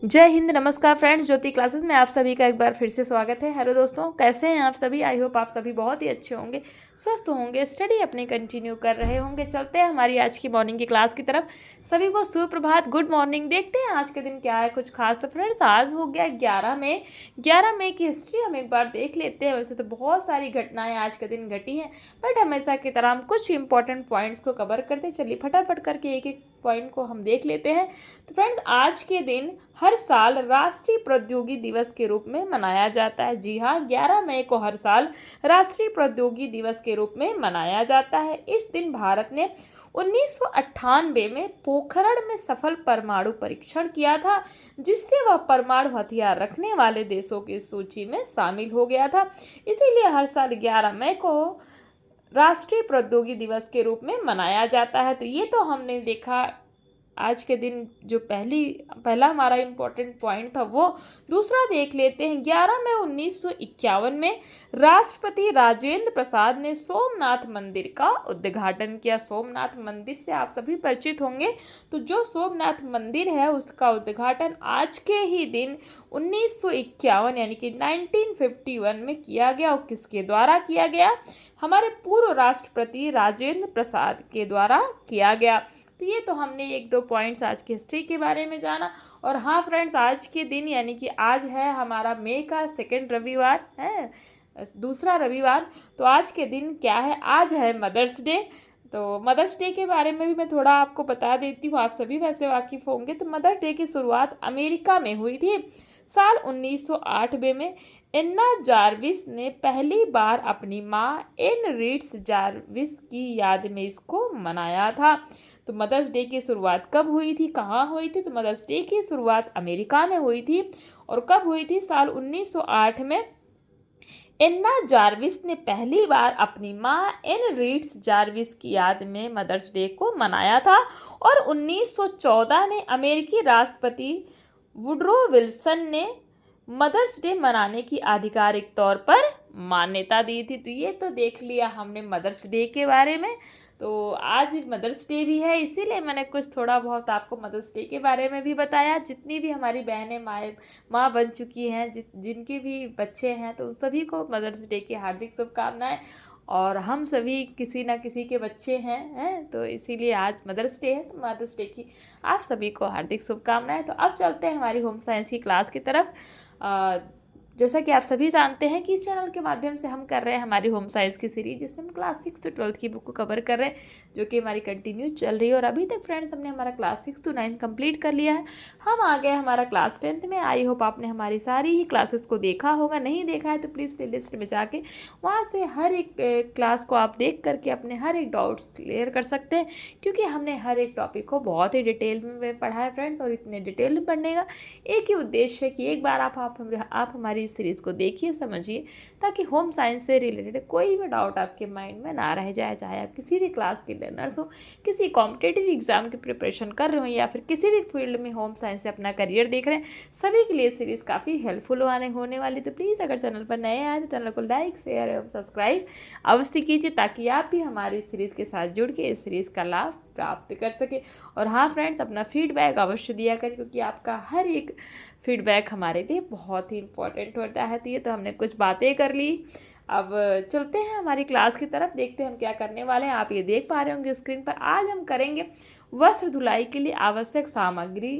जय हिंद। नमस्कार फ्रेंड्स, ज्योति क्लासेस में आप सभी का एक बार फिर से स्वागत है। हेलो दोस्तों, कैसे हैं आप सभी? आई होप आप सभी बहुत ही अच्छे होंगे, स्वस्थ होंगे, स्टडी अपनी कंटिन्यू कर रहे होंगे। चलते हैं हमारी आज की मॉर्निंग की क्लास की तरफ। सभी को सुप्रभात, गुड मॉर्निंग। देखते हैं आज के दिन क्या है कुछ खास। तो फ्रेंड्स, आज हो गया 11 मई। 11 मई की हिस्ट्री हम एक बार देख लेते हैं। वैसे तो बहुत सारी घटनाएं आज के दिन घटी हैं, बट हमेशा की तरह हम कुछ इंपॉर्टेंट पॉइंट्स को कवर करते चलिए फटाफट करके एक एक पॉइंट को हम देख लेते हैं। तो फ्रेंड्स, आज के दिन हर साल राष्ट्रीय प्रौद्योगिकी दिवस के रूप में मनाया जाता है। जी हाँ, 11 मई को हर साल राष्ट्रीय प्रौद्योगिकी दिवस के रूप में मनाया जाता है। इस दिन भारत ने 1998 में पोखरण में सफल परमाणु परीक्षण किया था, जिससे वह परमाणु हथियार रखने वाले देशों की सूची में शामिल हो गया था। इसीलिए हर साल 11 मई को राष्ट्रीय प्रौद्योगिकी दिवस के रूप में मनाया जाता है। तो ये तो हमने देखा आज के दिन जो पहला हमारा इम्पोर्टेंट पॉइंट था वो। दूसरा देख लेते हैं। 11 मई 1951 में राष्ट्रपति राजेंद्र प्रसाद ने सोमनाथ मंदिर का उद्घाटन किया। सोमनाथ मंदिर से आप सभी परिचित होंगे। तो जो सोमनाथ मंदिर है उसका उद्घाटन आज के ही दिन 1951 यानी कि 1951 में किया गया। और किसके द्वारा किया गया? हमारे पूर्व राष्ट्रपति राजेंद्र प्रसाद के द्वारा किया गया। तो ये तो हमने एक दो पॉइंट्स आज की हिस्ट्री के बारे में जाना। और हाँ फ्रेंड्स, आज के दिन यानी कि आज है हमारा मई का सेकेंड रविवार है, दूसरा रविवार। तो आज के दिन क्या है? आज है मदर्स डे। तो मदर्स डे के बारे में भी मैं थोड़ा आपको बता देती हूँ, आप सभी वैसे वाकिफ़ होंगे। तो मदर्स डे की शुरुआत अमेरिका में हुई थी। साल 1908 में एन्ना जार्विस ने पहली बार अपनी माँ एन रीड्स जार्विस की याद में इसको मनाया था। तो मदर्स डे की शुरुआत कब हुई थी, कहाँ हुई थी? तो मदर्स डे की शुरुआत अमेरिका में हुई थी। और कब हुई थी? साल 1908 में एन्ना जार्विस ने पहली बार अपनी माँ एन रीड्स जार्विस की याद में मदर्स डे को मनाया था। और 1914 में अमेरिकी राष्ट्रपति वुडरो विल्सन ने मदर्स डे मनाने की आधिकारिक तौर पर मान्यता दी थी। तो ये तो देख लिया हमने मदर्स डे के बारे में। तो आज मदर्स डे भी है, इसीलिए मैंने कुछ थोड़ा बहुत आपको मदर्स डे के बारे में भी बताया। जितनी भी हमारी बहनें माँ बन चुकी हैं, जिनके भी बच्चे हैं, तो सभी को मदर्स डे की हार्दिक शुभकामनाएं। और हम सभी किसी ना किसी के बच्चे हैं तो इसीलिए आज मदर्स डे है। तो मदर्स डे की आप सभी को हार्दिक शुभकामनाएं। तो अब चलते हैं हमारी होम साइंस की क्लास की तरफ। जैसा कि आप सभी जानते हैं कि इस चैनल के माध्यम से हम कर रहे हैं हमारी होम साइंस की सीरीज, जिसमें हम क्लास 6 से 12 की बुक को कवर कर रहे हैं, जो कि हमारी कंटिन्यू चल रही है। और अभी तक फ्रेंड्स हमने हमारा क्लास 6 से 9 कंप्लीट कर लिया है। हम आ गए हमारा क्लास 10 में। आई होप आपने हमारी सारी ही क्लासेस को देखा होगा। नहीं देखा है तो प्लीज़ प्ले लिस्ट में जाके वहाँ से हर एक क्लास को आप देख करके अपने हर एक डाउट्स क्लियर कर सकते हैं, क्योंकि हमने हर एक टॉपिक को बहुत ही डिटेल में पढ़ा है फ्रेंड्स। और इतने डिटेल में पढ़ने का एक ही उद्देश्य है कि एक बार आप हमारी इस सीरीज़ को देखिए, समझिए, ताकि होम साइंस से रिलेटेड कोई भी डाउट आपके माइंड में ना रह जाए। चाहे आप किसी भी क्लास के लर्नर्स हो, किसी कॉम्पिटेटिव एग्जाम की प्रिपरेशन कर रहे हो, या फिर किसी भी फील्ड में होम साइंस से अपना करियर देख रहे हैं, सभी के लिए सीरीज़ काफ़ी हेल्पफुल होने वाली। तो प्लीज़ अगर चैनल पर नए आए तो चैनल को लाइक, शेयर एवं सब्सक्राइब अवश्य कीजिए, ताकि आप भी हमारी सीरीज़ के साथ जुड़ के इस सीरीज़ का लाभ प्राप्त कर सके। और हाँ फ्रेंड्स, अपना फीडबैक अवश्य दिया करें, क्योंकि आपका हर एक फीडबैक हमारे लिए बहुत ही इम्पोर्टेंट होता है। तो ये तो हमने कुछ बातें कर ली। अब चलते हैं हमारी क्लास की तरफ, देखते हैं हम क्या करने वाले हैं। आप ये देख पा रहे होंगे स्क्रीन पर। आज हम करेंगे वस्त्र धुलाई के लिए आवश्यक सामग्री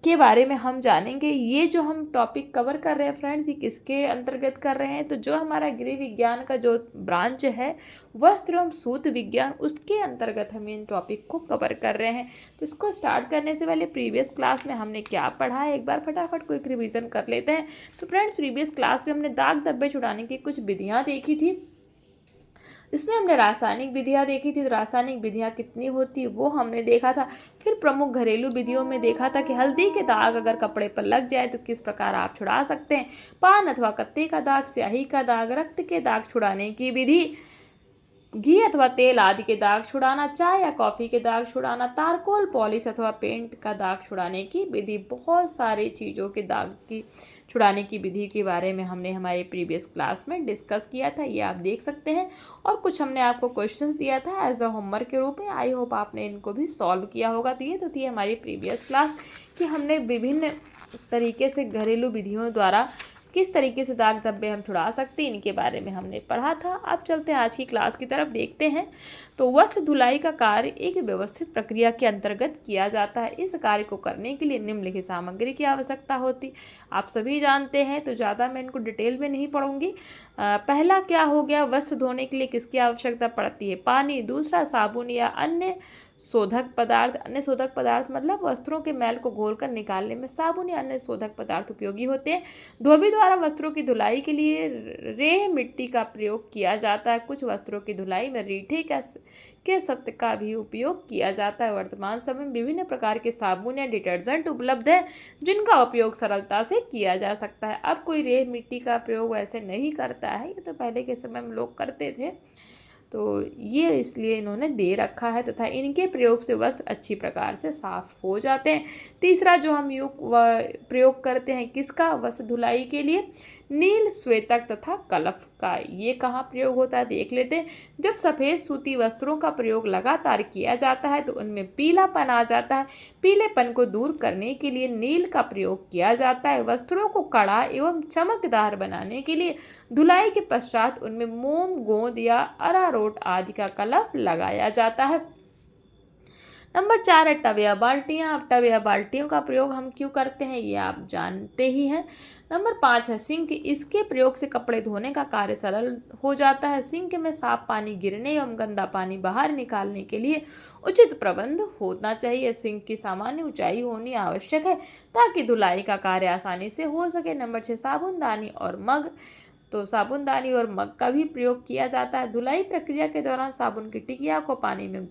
के बारे में हम जानेंगे। ये जो हम टॉपिक कवर कर रहे हैं फ्रेंड्स, ये किसके अंतर्गत कर रहे हैं? तो जो हमारा गृह विज्ञान का जो ब्रांच है, वस्त्र एवं सूत विज्ञान, उसके अंतर्गत हम इन टॉपिक को कवर कर रहे हैं। तो इसको स्टार्ट करने से पहले प्रीवियस क्लास में हमने क्या पढ़ा है, एक बार फटाफट क्विक रिवीजन कर लेते हैं। तो फ्रेंड्स, प्रीवियस क्लास में हमने दाग धब्बे छुड़ाने की कुछ विधियाँ देखी थी। इसमें हमने रासायनिक विधियाँ देखी थी। तो रासायनिक विधियाँ कितनी होती वो हमने देखा था। फिर प्रमुख घरेलू विधियों में देखा था कि हल्दी के दाग अगर कपड़े पर लग जाए तो किस प्रकार आप छुड़ा सकते हैं। पान अथवा कत्ते का दाग, स्याही का दाग, रक्त के दाग छुड़ाने की विधि, घी अथवा तेल आदि के दाग छुड़ाना, चाय या कॉफ़ी के दाग छुड़ाना, तारकोल पॉलिश अथवा पेंट का दाग छुड़ाने की विधि, बहुत सारी चीज़ों के दाग की छुड़ाने की विधि के बारे में हमने हमारे प्रीवियस क्लास में डिस्कस किया था, ये आप देख सकते हैं। और कुछ हमने आपको क्वेश्चंस दिया था एज अ होमवर्क के रूप में, आई होप आपने इनको भी सॉल्व किया होगा। तो ये तो थी हमारी प्रीवियस क्लास कि हमने विभिन्न तरीके से घरेलू विधियों द्वारा किस तरीके से दाग धब्बे हम छुड़ा सकते हैं, इनके बारे में हमने पढ़ा था। अब चलते हैं आज की क्लास की तरफ, देखते हैं। तो वस्त्र धुलाई का कार्य एक व्यवस्थित प्रक्रिया के अंतर्गत किया जाता है। इस कार्य को करने के लिए निम्नलिखित सामग्री की आवश्यकता होती, आप सभी जानते हैं, तो ज़्यादा मैं इनको डिटेल में नहीं पढ़ूंगी। पहला क्या हो गया, वस्त्र धोने के लिए किसकी आवश्यकता पड़ती है, पानी। दूसरा साबुन या अन्य शोधक पदार्थ, अन्य शोधक पदार्थ मतलब वस्त्रों के मैल को घोलकर निकालने में साबुन या अन्य शोधक पदार्थ उपयोगी होते हैं। धोबी द्वारा वस्त्रों की धुलाई के लिए रेह मिट्टी का प्रयोग किया जाता है। कुछ वस्त्रों की धुलाई में रीठे के सत्व का भी उपयोग किया जाता है। वर्तमान समय में विभिन्न प्रकार के साबुन या डिटर्जेंट उपलब्ध है जिनका उपयोग सरलता से किया जा सकता है। अब कोई रेह मिट्टी का प्रयोग ऐसे नहीं करता है, ये तो पहले के समय में लोग करते थे, तो ये इसलिए इन्होंने दे रखा है, तथा इनके प्रयोग से वस्त्र अच्छी प्रकार से साफ हो जाते हैं। तीसरा जो हम प्रयोग करते हैं किसका, वस्त्र धुलाई के लिए, नील श्वेतक तथा कलफ का। ये कहाँ प्रयोग होता है देख लेते हैं। जब सफ़ेद सूती वस्त्रों का प्रयोग लगातार किया जाता है तो उनमें पीलापन आ जाता है। पीलेपन को दूर करने के लिए नील का प्रयोग किया जाता है। वस्त्रों को कड़ा एवं चमकदार बनाने के लिए धुलाई के पश्चात उनमें मोम, गोंद या अरारोट आदि का कलफ लगाया जाता है। नंबर 4 है टब या बाल्टियाँ। अब टब या बाल्टियों का प्रयोग हम क्यों करते हैं ये आप जानते ही हैं। नंबर 5 है सिंक। इसके प्रयोग से कपड़े धोने का कार्य सरल हो जाता है। सिंक में साफ पानी गिरने एवं गंदा पानी बाहर निकालने के लिए उचित प्रबंध होना चाहिए। सिंक की सामान्य ऊंचाई होनी आवश्यक है ताकि धुलाई का कार्य आसानी से हो सके। नंबर 6 साबुनदानी और मग। तो साबुनदानी और मग का भी प्रयोग किया जाता है। धुलाई प्रक्रिया के दौरान साबुन की टिकिया को पानी में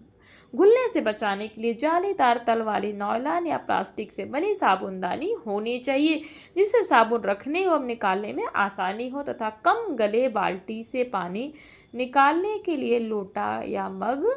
घुलने से बचाने के लिए जालीदार तल वाली नॉयलॉन या प्लास्टिक से बनी साबुनदानी होनी चाहिए जिससे साबुन रखने एवं निकालने में आसानी हो, तथा कम गले बाल्टी से पानी निकालने के लिए लोटा या मग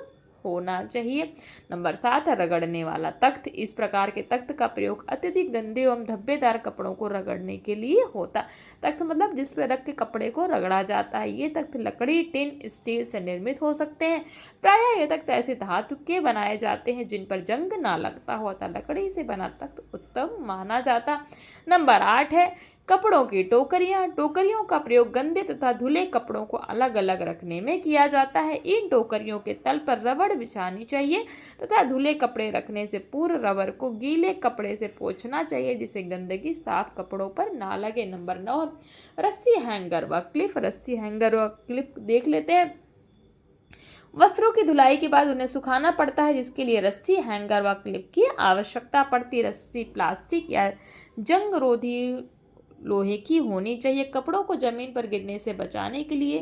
होना चाहिए। नंबर 7 है रगड़ने वाला तख्त। इस प्रकार के तख्त का प्रयोग अत्यधिक गंदे एवं धब्बेदार कपड़ों को रगड़ने के लिए होता। तख्त मतलब जिस पर रख के कपड़े को रगड़ा जाता है। ये तख्त लकड़ी, टिन, स्टील से निर्मित हो सकते हैं। प्रायः ये तख्त ऐसे धातु के बनाए जाते हैं जिन पर जंग ना लगता होता। लकड़ी से बना तख्त उत्तम माना जाता। नंबर 8 है कपड़ों की टोकरियाँ। टोकरियों का प्रयोग गंदे तथा धुले कपड़ों को अलग अलग रखने में किया जाता है। इन टोकरियों के तल पर रबड़ बिछानी चाहिए तथा धुले कपड़े रखने से पूर्व रबड़ को गीले कपड़े से पोंछना चाहिए जिससे गंदगी साफ कपड़ों पर ना लगे। नंबर 9 रस्सी हैंगर व क्लिप। रस्सी हैंगर व क्लिप देख लेते हैं। वस्त्रों की धुलाई के बाद उन्हें सुखाना पड़ता है जिसके लिए रस्सी, हैंगर व क्लिप की आवश्यकता पड़ती है। रस्सी प्लास्टिक या जंग रोधी लोहे की होनी चाहिए। कपड़ों को जमीन पर गिरने से बचाने के लिए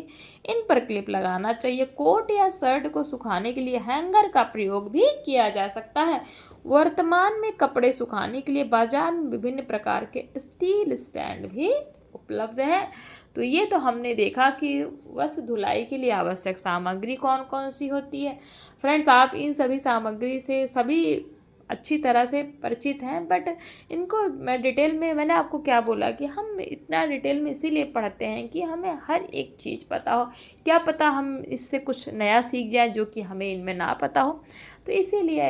इन पर क्लिप लगाना चाहिए। कोट या शर्ट को सुखाने के लिए हैंगर का प्रयोग भी किया जा सकता है। वर्तमान में कपड़े सुखाने के लिए बाजार में विभिन्न प्रकार के स्टील स्टैंड भी उपलब्ध है। तो ये तो हमने देखा कि वस्त्र धुलाई के लिए आवश्यक सामग्री कौन कौन सी होती है। फ्रेंड्स, आप इन सभी सामग्री से सभी अच्छी तरह से परिचित हैं, बट इनको मैं डिटेल में, मैंने आपको क्या बोला कि हम इतना डिटेल में इसीलिए पढ़ते हैं कि हमें हर एक चीज़ पता हो। क्या पता हम इससे कुछ नया सीख जाएं जो कि हमें इनमें ना पता हो। तो इसीलिए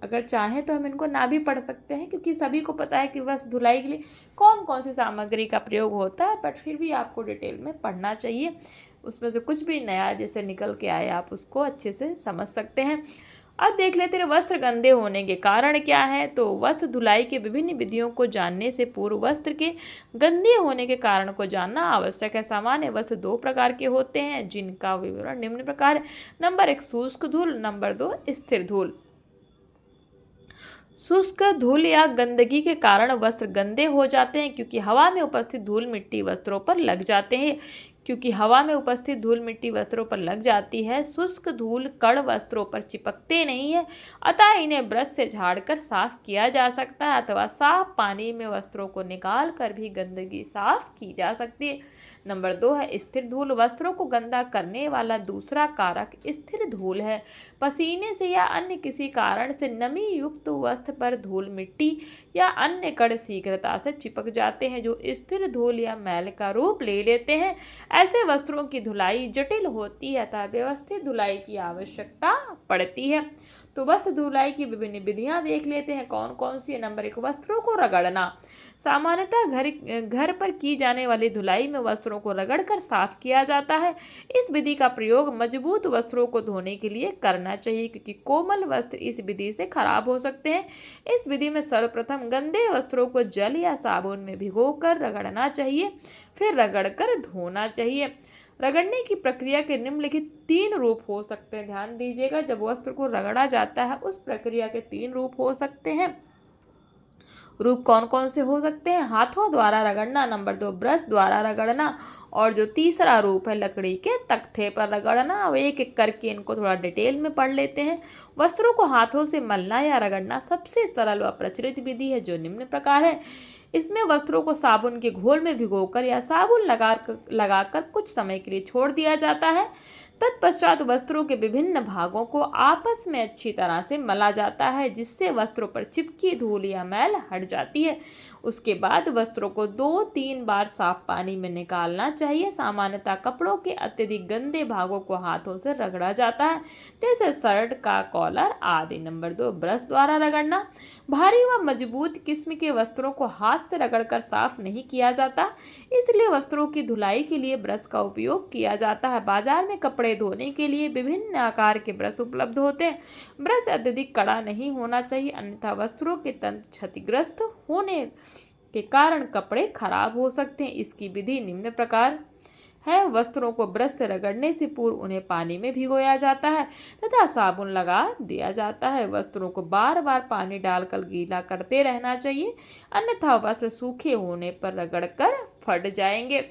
अगर चाहें तो हम इनको ना भी पढ़ सकते हैं क्योंकि सभी को पता है कि बस धुलाई के लिए कौन कौन सी सामग्री का प्रयोग होता है, बट फिर भी आपको डिटेल में पढ़ना चाहिए। उसमें से कुछ भी नया जैसे निकल के आए आप उसको अच्छे से समझ सकते हैं। अब देख लेते हैं वस्त्र गंदे होने के कारण क्या है। तो वस्त्र धुलाई के विभिन्न विधियों को जानने से पूर्व वस्त्र के गंदे होने के कारण को जानना आवश्यक है। सामान्य वस्त्र 2 प्रकार के होते हैं जिनका विवरण निम्न प्रकार है। नंबर 1 शुष्क धूल, नंबर 2 स्थिर धूल। शुष्क धूल या गंदगी के कारण वस्त्र गंदे हो जाते हैं क्योंकि हवा में उपस्थित धूल मिट्टी वस्त्रों पर लग जाते हैं। क्योंकि हवा में उपस्थित धूल मिट्टी वस्त्रों पर लग जाती है। शुष्क धूल कण वस्त्रों पर चिपकते नहीं है, अतः इन्हें ब्रश से झाड़कर साफ किया जा सकता है अथवा साफ पानी में वस्त्रों को निकाल कर भी गंदगी साफ की जा सकती है। नंबर 2 है स्थिर धूल। वस्त्रों को गंदा करने वाला दूसरा कारक स्थिर धूल है। पसीने से या अन्य किसी कारण से नमी युक्त वस्त्र पर धूल मिट्टी या अन्य कण शीघ्रता से चिपक जाते हैं, जो स्थिर धूल या मैल का रूप ले लेते हैं। ऐसे वस्त्रों की धुलाई जटिल होती है अतः व्यवस्थित धुलाई की आवश्यकता पड़ती है। तो वस्त्र धुलाई की विभिन्न विधियां देख लेते हैं कौन कौन सी है। नंबर 1, वस्त्रों को रगड़ना। सामान्यतः घर पर की जाने वाली धुलाई में वस्त्रों को रगड़कर साफ किया जाता है। इस विधि का प्रयोग मजबूत वस्त्रों को धोने के लिए करना चाहिए, क्योंकि कोमल वस्त्र इस विधि से खराब हो सकते हैं। इस विधि में सर्वप्रथम गंदे वस्त्रों को जल या साबुन में भिगोकर रगड़ना चाहिए, फिर रगड़कर धोना चाहिए। रगड़ने की प्रक्रिया के निम्नलिखित 3 रूप हो सकते हैं। ध्यान दीजिएगा, जब वस्त्र को रगड़ा जाता है उस प्रक्रिया के 3 रूप हो सकते हैं। रूप कौन कौन से हो सकते हैं? हाथों द्वारा रगड़ना, नंबर 2 ब्रश द्वारा रगड़ना, और जो तीसरा रूप है लकड़ी के तख्ते पर रगड़ना। अब एक एक करके इनको थोड़ा डिटेल में पढ़ लेते हैं। वस्त्रों को हाथों से मलना या रगड़ना सबसे सरल व प्रचलित विधि है, जो निम्न प्रकार है। इसमें वस्त्रों को साबुन के घोल में भिगोकर या साबुन लगाकर कुछ समय के लिए छोड़ दिया जाता है। तत्पश्चात वस्त्रों के विभिन्न भागों को आपस में अच्छी तरह से मला जाता है, जिससे वस्त्रों पर चिपकी धूल या मैल हट जाती है। उसके बाद वस्त्रों को 2-3 बार साफ पानी में निकालना चाहिए। सामान्यतः कपड़ों के अत्यधिक गंदे भागों को हाथों से रगड़ा जाता है, जैसे शर्ट का कॉलर आदि। नंबर 2, ब्रश द्वारा रगड़ना। भारी व मजबूत किस्म के वस्त्रों को हाथ से रगड़कर साफ नहीं किया जाता, इसलिए वस्त्रों की धुलाई के लिए ब्रश का उपयोग किया जाता है। बाजार में कपड़े धोने के लिए विभिन्न आकार के ब्रश उपलब्ध होते हैं। ब्रश अत्यधिक कड़ा नहीं होना चाहिए, अन्यथा वस्त्रों के तंतु क्षतिग्रस्त होने के कारण कपड़े खराब हो सकते हैं। इसकी विधि निम्न प्रकार है। वस्त्रों को ब्रश से रगड़ने से पूर्व उन्हें पानी में भिगोया जाता है तथा साबुन लगा दिया जाता है। वस्त्रों को बार बार पानी डालकर गीला करते रहना चाहिए, अन्यथा वस्त्र सूखे होने पर रगड़कर फट जाएंगे।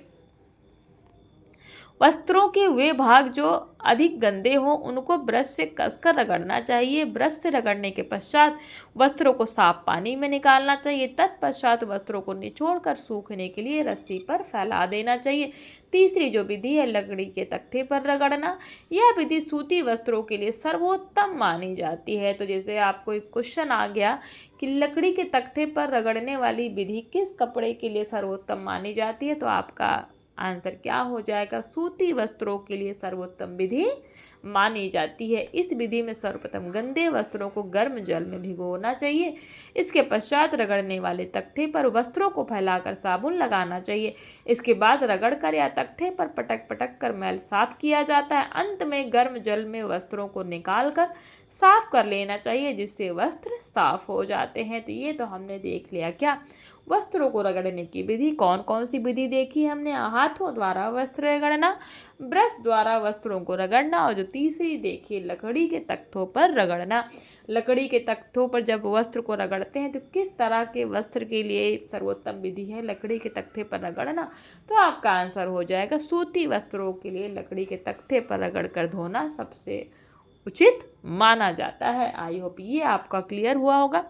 वस्त्रों के वे भाग जो अधिक गंदे हों उनको ब्रश से कसकर रगड़ना चाहिए। ब्रश से रगड़ने के पश्चात वस्त्रों को साफ पानी में निकालना चाहिए। तत्पश्चात वस्त्रों को निचोड़कर सूखने के लिए रस्सी पर फैला देना चाहिए। तीसरी जो विधि है लकड़ी के तख्ते पर रगड़ना, यह विधि सूती वस्त्रों के लिए सर्वोत्तम मानी जाती है। तो जैसे आपको एक क्वेश्चन आ गया कि लकड़ी के तख्ते पर रगड़ने वाली विधि किस कपड़े के लिए सर्वोत्तम मानी जाती है, तो आपका आंसर क्या हो जाएगा? सूती वस्त्रों के लिए सर्वोत्तम विधि मानी जाती है। इस विधि में सर्वप्रथम गंदे वस्त्रों को गर्म जल में भिगोना चाहिए। इसके पश्चात रगड़ने वाले तख्ते पर वस्त्रों को फैलाकर साबुन लगाना चाहिए। इसके बाद रगड़कर या तख्ते पर पटक पटक कर मैल साफ किया जाता है। अंत में गर्म जल में वस्त्रों को निकाल कर साफ कर लेना चाहिए, जिससे वस्त्र साफ हो जाते हैं। तो ये तो हमने देख लिया क्या वस्त्रों को रगड़ने की विधि। कौन कौन सी विधि देखी हमने? हाथों द्वारा वस्त्र रगड़ना, ब्रश द्वारा वस्त्रों को रगड़ना, और जो तीसरी देखिए लकड़ी के तख्तों पर रगड़ना। लकड़ी के तख्तों पर जब वस्त्र को रगड़ते हैं तो किस तरह के वस्त्र के लिए सर्वोत्तम विधि है लकड़ी के तख्ते पर रगड़ना? तो आपका आंसर हो जाएगा सूती वस्त्रों के लिए लकड़ी के तख्ते पर रगड़ कर धोना सबसे उचित माना जाता है। आई होप ये आपका क्लियर हुआ होगा।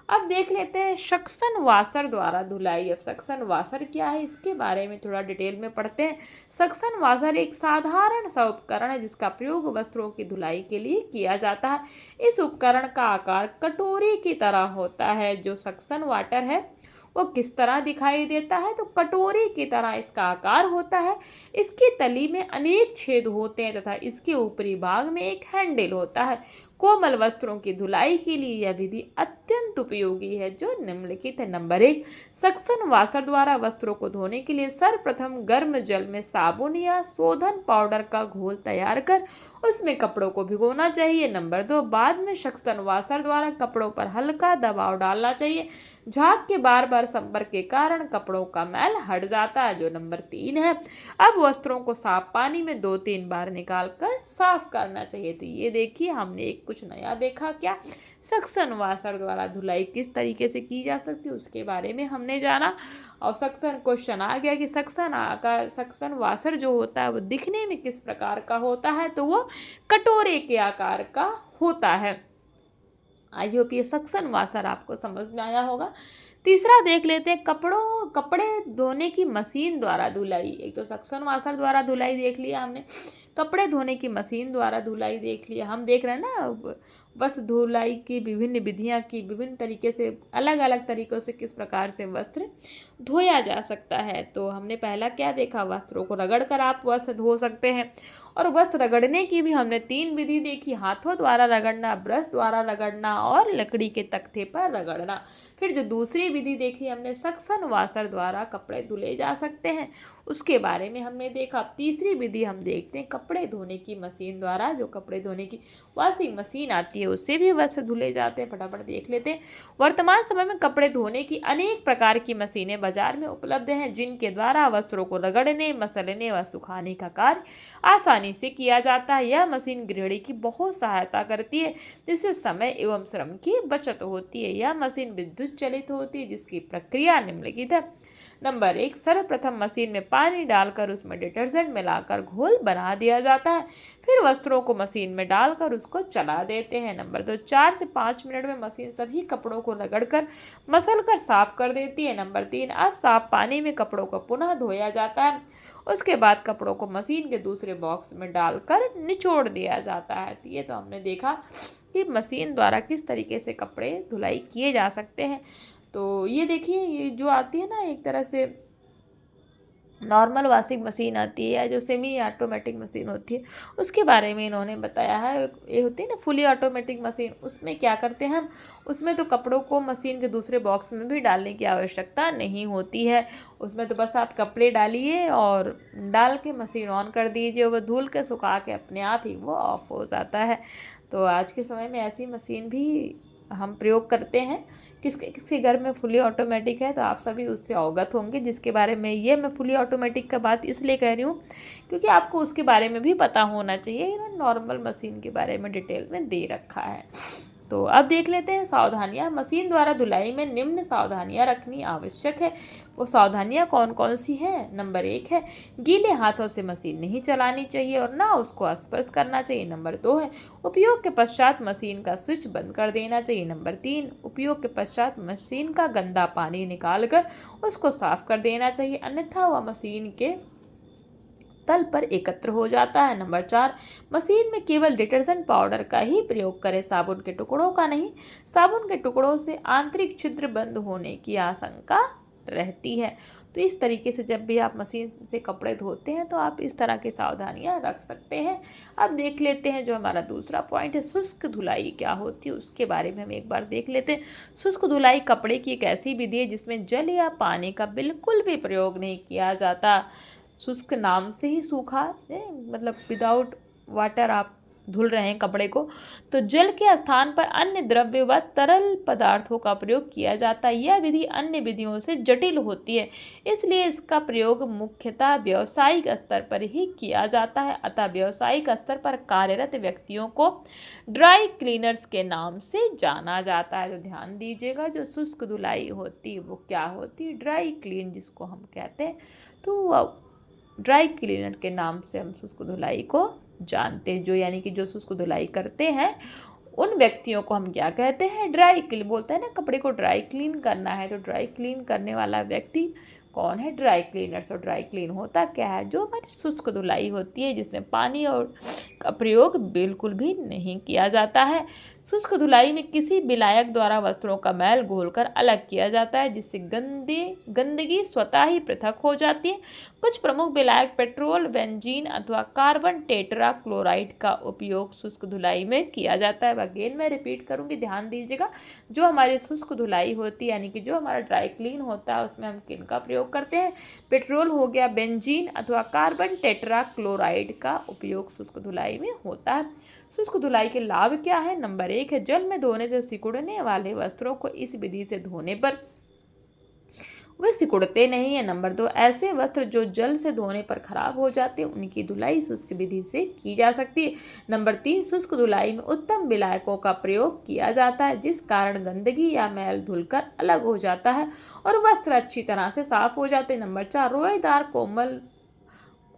अब देख लेते हैं सक्शन वाशर द्वारा धुलाई। अब सक्शन वाशर क्या है इसके बारे में थोड़ा डिटेल में पढ़ते हैं। सक्शन वाशर एक साधारण सा उपकरण है जिसका प्रयोग वस्त्रों की धुलाई के लिए किया जाता है। इस उपकरण का आकार कटोरी की तरह होता है। जो सक्शन वाटर है वो किस तरह दिखाई देता है? तो कटोरी की तरह इसका आकार होता है। इसकी तली में अनेक छेद होते हैं तथा इसके ऊपरी भाग में एक हैंडल होता है। कोमल वस्त्रों की धुलाई के लिए यह विधि अत्यंत उपयोगी है, जो निम्नलिखित है। नंबर 1, सक्शन वाशर द्वारा वस्त्रों को धोने के लिए सर्वप्रथम गर्म जल में साबुन या शोधन पाउडर का घोल तैयार कर उसमें कपड़ों को भिगोना चाहिए। नंबर 2, बाद में सक्शन वाशर द्वारा कपड़ों पर हल्का दबाव डालना चाहिए। झाग के बार बार संपर्क के कारण कपड़ों का मैल हट जाता है, जो नंबर 3 है। अब वस्त्रों को साफ पानी में 2-3 बार निकाल कर साफ करना चाहिए। तो ये देखिए हमने एक कुछ नया देखा क्या? सक्शन वाशर द्वारा धुलाई किस तरीके से की जा सकती है उसके बारे में हमने जाना। और सक्शन क्वेश्चन आ गया कि सक्शन वाशर जो होता है वो दिखने में किस प्रकार का होता है, तो वो कटोरे के आकार का होता है। आई होप ये सक्शन वाशर आपको समझ में आया होगा। तीसरा देख लेते हैं कपड़े धोने की मशीन द्वारा धुलाई। एक तो सक्शन वाशर द्वारा धुलाई देख लिया हमने, कपड़े धोने की मशीन द्वारा धुलाई देख लिया। हम देख रहे हैं ना वस्त्र धुलाई की विभिन्न विधियां की विभिन्न तरीके से अलग अलग तरीक़ों से किस प्रकार से वस्त्र धोया जा सकता है। तो हमने पहला क्या देखा, वस्त्रों को रगड़ कर आप वस्त्र धो सकते हैं। और वस्त्र रगड़ने की भी हमने 3 विधि देखी, हाथों द्वारा रगड़ना, ब्रश द्वारा रगड़ना और लकड़ी के तख्ते पर रगड़ना। फिर जो दूसरी विधि देखी हमने, सक्शन वाशर द्वारा कपड़े धुले जा सकते हैं, उसके बारे में हमने देखा। तीसरी विधि हम देखते हैं कपड़े धोने की मशीन द्वारा, जो कपड़े धोने की वॉशिंग मशीन आती है उससे भी वस्त्र धुले जाते हैं। फटाफट देख लेते हैं। वर्तमान समय में कपड़े धोने की अनेक प्रकार की मशीनें बाजार में उपलब्ध हैं, जिनके द्वारा वस्त्रों को रगड़ने, मसलने व सुखाने का कार्य आसानी से किया जाता है। यह मशीन गृहिणी की बहुत सहायता करती है, जिससे समय एवं श्रम की बचत होती है। यह मशीन विद्युत चलित होती है, जिसकी प्रक्रिया निम्नलिखित है। नंबर 1, सर्वप्रथम मशीन में पानी डालकर उसमें डिटर्जेंट मिलाकर घोल बना दिया जाता है, फिर वस्त्रों को मशीन में डालकर उसको चला देते हैं। नंबर 2, 4 से 5 मिनट में मशीन सभी कपड़ों को रगड़कर मसलकर साफ कर देती है। नंबर 3, अब साफ पानी में कपड़ों को पुनः धोया जाता है, उसके बाद कपड़ों को मशीन के दूसरे बॉक्स में डालकर निचोड़ दिया जाता है। तो ये तो हमने देखा कि मशीन द्वारा किस तरीके से कपड़े धुलाई किए जा सकते हैं। तो ये देखिए, ये जो आती है ना एक तरह से नॉर्मल वॉशिंग मशीन आती है या जो सेमी ऑटोमेटिक मशीन होती है, उसके बारे में इन्होंने बताया है। ये होती है ना फुली ऑटोमेटिक मशीन, उसमें क्या करते हैं हम, उसमें तो कपड़ों को मशीन के दूसरे बॉक्स में भी डालने की आवश्यकता नहीं होती है। उसमें तो बस आप कपड़े डालिए और डाल के मशीन ऑन कर दीजिए, वो धुल के सुखा के अपने आप ही वो ऑफ हो जाता है। तो आज के समय में ऐसी मशीन भी हम प्रयोग करते हैं। किसके घर में फुली ऑटोमेटिक है तो आप सभी उससे अवगत होंगे, जिसके बारे में ये मैं फुली ऑटोमेटिक का बात इसलिए कह रही हूँ क्योंकि आपको उसके बारे में भी पता होना चाहिए। इन्होंने नॉर्मल मशीन के बारे में डिटेल में दे रखा है। तो अब देख लेते हैं सावधानियां। मशीन द्वारा धुलाई में निम्न सावधानियां रखनी आवश्यक है। वो सावधानियां कौन कौन सी हैं? नंबर 1 है, गीले हाथों से मशीन नहीं चलानी चाहिए और ना उसको स्पर्श करना चाहिए। नंबर 2 है, उपयोग के पश्चात मशीन का स्विच बंद कर देना चाहिए। नंबर 3, उपयोग के पश्चात मशीन का गंदा पानी निकालकर उसको साफ कर देना चाहिए, अन्यथा वह मशीन के तल पर एकत्र हो जाता है। नंबर 4, मशीन में केवल डिटर्जेंट पाउडर का ही प्रयोग करें, साबुन के टुकड़ों का नहीं। साबुन के टुकड़ों से आंतरिक छिद्र बंद होने की आशंका रहती है। तो इस तरीके से जब भी आप मशीन से कपड़े धोते हैं तो आप इस तरह की सावधानियां रख सकते हैं। अब देख लेते हैं जो हमारा दूसरा पॉइंट है, शुष्क धुलाई क्या होती है उसके बारे में हम एक बार देख लेते हैं। शुष्क धुलाई कपड़े की एक ऐसी विधि है जिसमें जल या पानी का बिल्कुल भी प्रयोग नहीं किया जाता। शुष्क नाम से ही सूखा मतलब विदाउट वाटर आप धुल रहे हैं कपड़े को, तो जल के स्थान पर अन्य द्रव्य व तरल पदार्थों का प्रयोग किया जाता है। यह विधि अन्य विधियों से जटिल होती है, इसलिए इसका प्रयोग मुख्यतः व्यावसायिक स्तर पर ही किया जाता है। अतः व्यावसायिक स्तर पर कार्यरत व्यक्तियों को ड्राई क्लीनर्स के नाम से जाना जाता है। तो ध्यान दीजिएगा, जो शुष्क धुलाई होती है वो क्या होती है? ड्राई क्लीन जिसको हम कहते हैं। तो ड्राई क्लीनर के नाम से हम शुष्क धुलाई को जानते हैं। जो यानी कि जो शुष्क धुलाई करते हैं उन व्यक्तियों को हम क्या कहते हैं? Dry clean. बोलते हैं ना कपड़े को ड्राई क्लीन करना है, तो ड्राई क्लीन करने वाला व्यक्ति कौन है? Dry cleaners. और ड्राई क्लीन होता क्या है? जो हमारी शुष्क धुलाई होती है जिसमें पानी और का प्रयोग बिल्कुल भी नहीं किया जाता है। शुष्क धुलाई में किसी विलायक द्वारा वस्त्रों का मैल घोलकर अलग किया जाता है, जिससे गंदगी स्वतः ही पृथक हो जाती है। कुछ प्रमुख विलायक पेट्रोल, बेंजीन अथवा कार्बन टेट्रा क्लोराइड का उपयोग शुष्क धुलाई में किया जाता है। अगेन मैं रिपीट करूंगी, ध्यान दीजिएगा। जो हमारी शुष्क धुलाई होती है यानी कि जो हमारा ड्राई क्लीन होता है उसमें हम किन का प्रयोग करते हैं? पेट्रोल हो गया, बेंजीन अथवा कार्बन टेट्रा क्लोराइड का उपयोग शुष्क धुलाई में होता है। शुष्क धुलाई के लाभ क्या है? नंबर 1 है, जल में धोने से सिकुड़ने वाले वस्त्रों को इस विधि से धोने पर वे सिकुड़ते नहीं हैं। नंबर 2, ऐसे वस्त्र जो जल से धोने पर खराब हो जाते हैं उनकी धुलाई शुष्क विधि से की जा सकती है। नंबर 3, शुष्क धुलाई में उत्तम विलायकों का प्रयोग किया जाता है जिस कारण गंदगी या मैल धुलकर अलग हो जाता है और वस्त्र अच्छी तरह से साफ हो जाते हैं। नंबर 4, रोएदार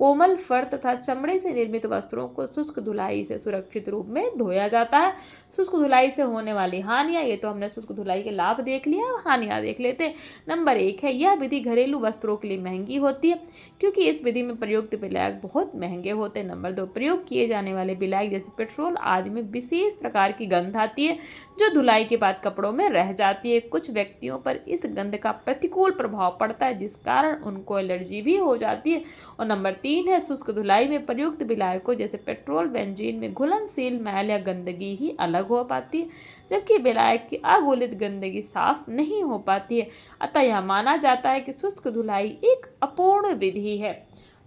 कोमल फर तथा चमड़े से निर्मित वस्त्रों को शुष्क धुलाई से सुरक्षित रूप में धोया जाता है। शुष्क धुलाई से होने वाली हानियां, ये तो हमने शुष्क धुलाई के लाभ देख लिया, अब हानियां देख लेते हैं। नंबर 1 है, यह विधि घरेलू वस्त्रों के लिए महंगी होती है क्योंकि इस विधि में प्रयुक्त विलायक बहुत महंगे होते हैं। नंबर 2, प्रयोग किए जाने वाले विलायक जैसे पेट्रोल आदि में विशेष प्रकार की गंध आती है जो धुलाई के बाद कपड़ों में रह जाती है। कुछ व्यक्तियों पर इस गंध का प्रतिकूल प्रभाव पड़ता है जिस कारण उनको एलर्जी भी हो जाती है। और नंबर 3 है, शुष्क धुलाई में प्रयुक्त विलायकों जैसे पेट्रोल बेंजीन में घुलनशील मैल या गंदगी ही अलग हो पाती है जबकि विलायक की अघुलित गंदगी साफ नहीं हो पाती है। अतः यह माना जाता है कि शुष्क धुलाई एक अपूर्ण विधि है।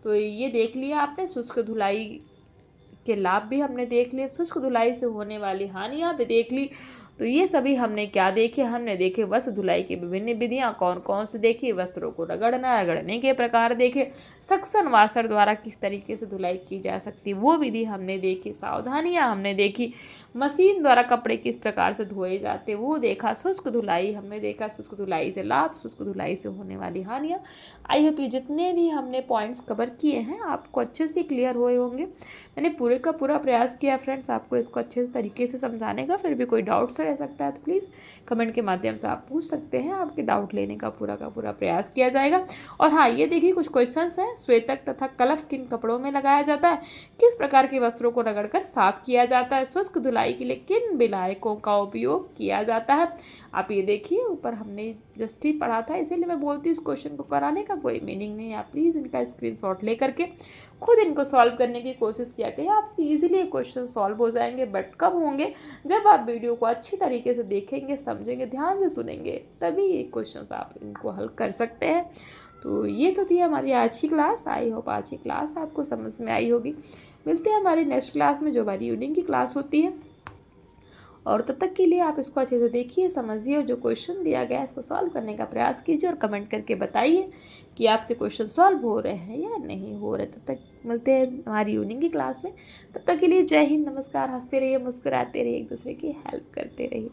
तो ये देख लिया आपने, शुष्क धुलाई के लाभ भी हमने देख लिए, शुष्क धुलाई से होने वाली हानियां भी देख ली। तो ये सभी हमने क्या देखे, हमने देखे वस्त्र धुलाई की विभिन्न विधियां, कौन कौन से देखी, वस्त्रों को रगड़ने के प्रकार देखे, सक्शन वाशर द्वारा किस तरीके से धुलाई की जा सकती वो विधि हमने देखी, सावधानियां हमने देखी, मशीन द्वारा कपड़े किस प्रकार से धोए जाते वो देखा, शुष्क धुलाई हमने देखा, शुष्क धुलाई से लाभ, शुष्क धुलाई से होने वाली हानियाँ। आई होप ये जितने भी हमने पॉइंट्स कवर किए हैं आपको अच्छे से क्लियर हुए होंगे। मैंने पूरे का पूरा प्रयास किया फ्रेंड्स आपको इसको अच्छे से तरीके से समझाने का। फिर भी कोई डाउट्स रह सकता है तो प्लीज़ कमेंट के माध्यम से आप पूछ सकते हैं, आपके डाउट लेने का पूरा प्रयास किया जाएगा। और हाँ, ये देखिए कुछ क्वेश्चंस हैं, श्वेतक तथा कलफ किन कपड़ों में लगाया जाता है, किस प्रकार के वस्त्रों को रगड़कर साफ किया जाता है, शुष्क धुलाई के लिए किन विलायकों का उपयोग किया जाता है। आप ये देखिए ऊपर हमने जस्ट ही पढ़ा था, इसीलिए मैं बोलती हूँ इस क्वेश्चन को कराने का कोई मीनिंग नहीं है। आप प्लीज़ इनका स्क्रीनशॉट ले करके खुद इनको सॉल्व करने की कोशिश किया करिए, आपसे इजीली क्वेश्चन सॉल्व हो जाएंगे। बट कब होंगे, जब आप वीडियो को अच्छी तरीके से देखेंगे, समझेंगे, ध्यान से सुनेंगे, तभी ये क्वेश्चन आप इनको हल कर सकते हैं। तो ये तो थी हमारी आज की क्लास। आई होप आज की क्लास आपको समझ में आई होगी। मिलते हैं हमारी नेक्स्ट क्लास में जो हमारी यूनिंग की क्लास होती है। और तब तक के लिए आप इसको अच्छे से देखिए, समझिए और जो क्वेश्चन दिया गया है इसको सॉल्व करने का प्रयास कीजिए और कमेंट करके बताइए कि आपसे क्वेश्चन सॉल्व हो रहे हैं या नहीं हो रहे। तब तक मिलते हैं हमारी यूनिंग की क्लास में। तब तक के लिए जय हिंद, नमस्कार। हंसते रहिए, मुस्कुराते रहिए, एक दूसरे की हेल्प करते रहिए।